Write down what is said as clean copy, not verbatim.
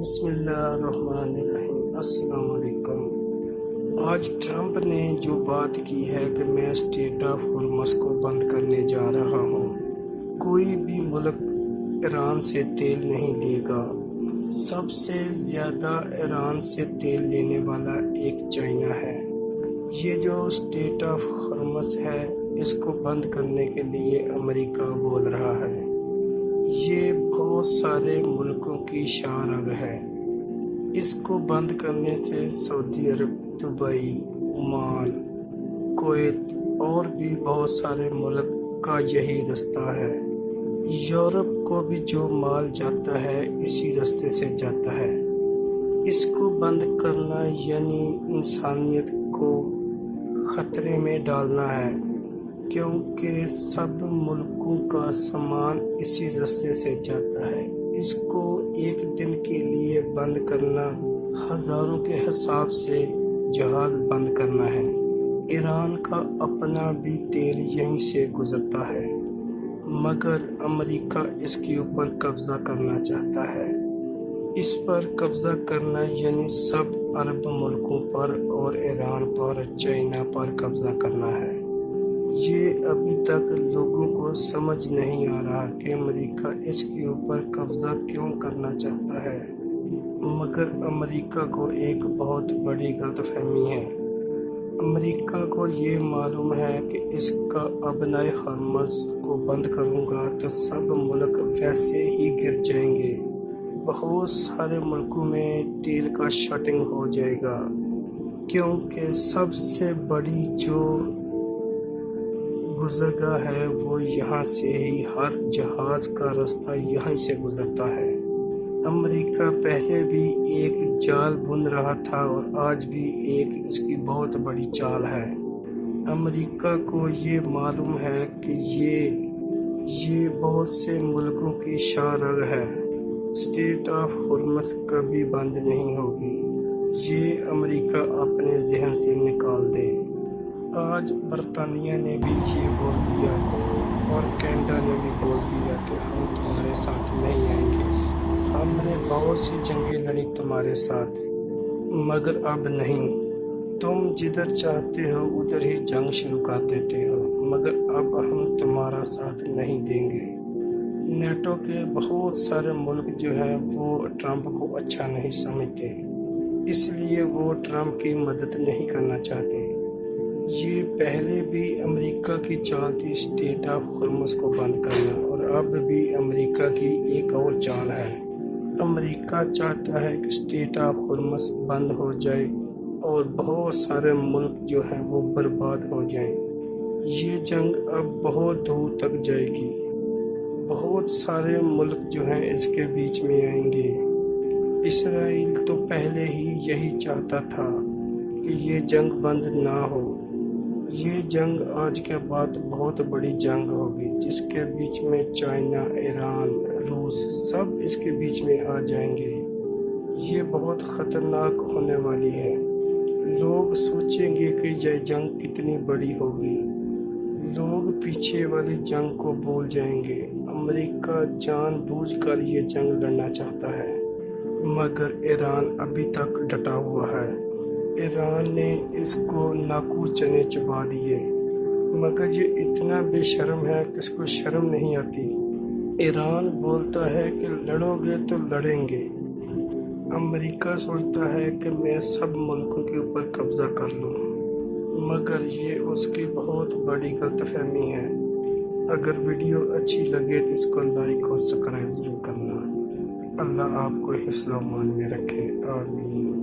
بسم اللہ الرحمن الرحیم۔ السلام علیکم۔ آج ٹرمپ نے جو بات کی ہے کہ میں اسٹیٹ آف ہرمز کو بند کرنے جا رہا ہوں۔ کوئی بھی ملک ایران سے تیل نہیں لے گا۔ سب سے زیادہ ایران سے تیل لینے والا ایک چائنا ہے۔ یہ جو اسٹیٹ آف ہرمز ہے اس کو بند کرنے کے لیے امریکہ بول رہا ہے۔ یہ بہت سارے ملکوں کی شاہراہ ہے۔ اس کو بند کرنے سے سعودی عرب، دبئی، عمان، کویت اور بھی بہت سارے ملک کا یہی رستہ ہے۔ یورپ کو بھی جو مال جاتا ہے اسی رستے سے جاتا ہے۔ اس کو بند کرنا یعنی انسانیت کو خطرے میں ڈالنا ہے، کیونکہ سب ملکوں کا سامان اسی راستے سے جاتا ہے۔ اس کو ایک دن کے لیے بند کرنا ہزاروں کے حساب سے جہاز بند کرنا ہے۔ ایران کا اپنا بھی تیل یہیں سے گزرتا ہے، مگر امریکہ اس کے اوپر قبضہ کرنا چاہتا ہے۔ اس پر قبضہ کرنا یعنی سب عرب ملکوں پر اور ایران پر، چائنا پر قبضہ کرنا ہے۔ یہ ابھی تک لوگوں کو سمجھ نہیں آ رہا کہ امریکہ اس کے اوپر قبضہ کیوں کرنا چاہتا ہے، مگر امریکہ کو ایک بہت بڑی غلط فہمی ہے۔ امریکہ کو یہ معلوم ہے کہ اس کا ابنائے ہرمز کو بند کروں گا تو سب ملک ویسے ہی گر جائیں گے۔ بہت سارے ملکوں میں تیل کا شٹنگ ہو جائے گا، کیونکہ سب سے بڑی جو گزرگاہ ہے وہ یہاں سے ہی، ہر جہاز کا راستہ یہیں سے گزرتا ہے۔ امریکہ پہلے بھی ایک جال بن رہا تھا اور آج بھی ایک اس کی بہت بڑی چال ہے۔ امریکہ کو یہ معلوم ہے کہ یہ بہت سے ملکوں کی شاہراہ ہے۔ اسٹیٹ آف ہرمز کبھی بند نہیں ہوگی۔ یہ امریکہ اپنے ذہن سے نکال دے۔ آج برطانیہ نے بھی یہ بول دیا اور کینیڈا نے بھی بول دیا کہ ہم تمہارے ساتھ نہیں آئیں گے۔ ہم نے بہت سی جنگیں لڑی تمہارے ساتھ، مگر اب نہیں۔ تم جدھر چاہتے ہو ادھر ہی جنگ شروع کر دیتے ہو، مگر اب ہم تمہارا ساتھ نہیں دیں گے۔ نیٹو کے بہت سارے ملک جو ہیں وہ ٹرمپ کو اچھا نہیں سمجھتے، اس لیے وہ ٹرمپ کی مدد نہیں کرنا چاہتے۔ یہ پہلے بھی امریکہ کی چال تھی اسٹیٹ آف ہرمز کو بند کرنا، اور اب بھی امریکہ کی ایک اور چال ہے۔ امریکہ چاہتا ہے کہ اسٹیٹ آف ہرمز بند ہو جائے اور بہت سارے ملک جو ہیں وہ برباد ہو جائیں۔ یہ جنگ اب بہت دور تک جائے گی۔ بہت سارے ملک جو ہیں اس کے بیچ میں آئیں گے۔ اسرائیل تو پہلے ہی یہی چاہتا تھا کہ یہ جنگ بند نہ ہو۔ یہ جنگ آج کے بعد بہت بڑی جنگ ہوگی، جس کے بیچ میں چائنا، ایران، روس سب اس کے بیچ میں آ جائیں گے۔ یہ بہت خطرناک ہونے والی ہے۔ لوگ سوچیں گے کہ یہ جنگ کتنی بڑی ہوگی۔ لوگ پیچھے والی جنگ کو بھول جائیں گے۔ امریکہ جان بوجھ کر یہ جنگ لڑنا چاہتا ہے، مگر ایران ابھی تک ڈٹا ہوا ہے۔ ایران نے اس کو ناکو چنے چبا دیے، مگر یہ اتنا بے شرم ہے کہ اس کو شرم نہیں آتی۔ ایران بولتا ہے کہ لڑو گے تو لڑیں گے۔ امریکہ سوچتا ہے کہ میں سب ملکوں کے اوپر قبضہ کر لوں، مگر یہ اس کی بہت بڑی غلط فہمی ہے۔ اگر ویڈیو اچھی لگے تو اس کو لائک اور سبسکرائب ضرور کرنا۔ اللہ آپ کو حفظ و امان میں رکھے، آمین۔